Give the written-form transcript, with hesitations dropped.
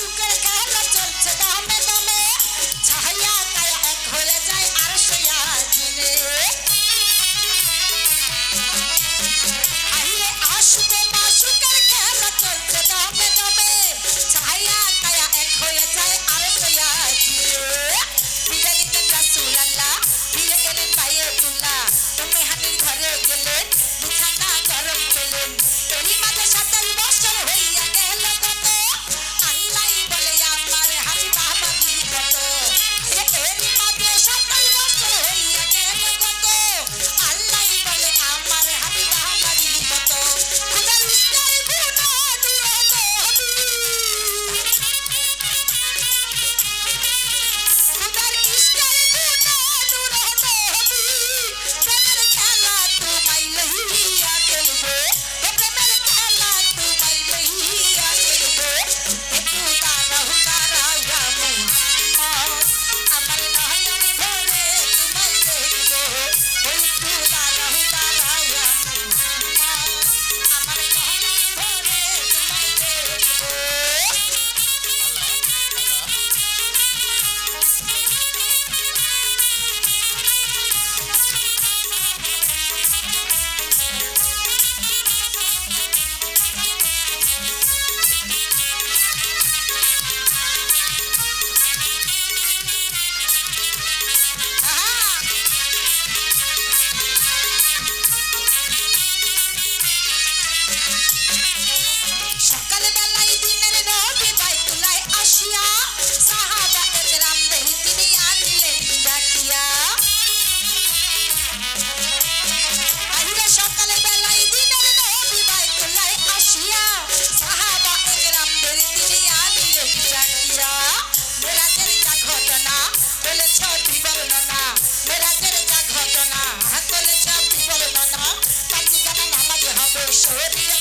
মাসুকের খেলা চলছে দামে দামে ছায়া কায়া এক হয়ে যায় আর সয়া জিনে আইলে আশুক মাসুকের খেলা চলছে দামে দামে ছায়া কায়া এক হয়ে যায় আর সয়া জিনে বিদায় নিতেন রাসূলুল্লাহ ফিরে এলেন বায়তুল্লাহ তুমি হানির ঘরে গেলেন বিছানা গরম পেলেন এরই মাঝে 27 বছর হইয়া গেল কত আল্লাহই বলে আমার হাবিব আমারই কত এরই মাঝে 27 বছর হইয়া গেল কত আল্লাহই বলে আমার হাবিব আমারই কত খুদার ইশকার গুনা দূর নবী খুদার ইশকার গুনা দূর নবী প্রেমের খেলা তোমায় লইয়া খেলবো প্রেমের খেলা তোমায় লইয়া খেলবো একটু দাঁড়াও দাঁড়াও মুহাম্মদ আমার নয়ন ভরে তোমায় দেখবো একটু দাঁড়াও দাঁড়াও মুহাম্মদ আমার নয়ন ভরে তোমায় দেখবো সকালবেলায় দিনের নবী বাইতুল্লায় আসিয়া সাহাবা একরামদের তিনি আনিলেন ডাকিয়া আইরে সকালবেলায় দিনের নবী বাইতুল্লায় আসিয়া সাহাবা একরামদের তিনি আনিলেন ডাকিয়া মেরাজের যা ঘটনা বলেছ বিবর্ণনা মেরাজের যা ঘটনা বলেছ বিবর্ণনা পাঁচ গানা নামাজ হবে শরীয়ত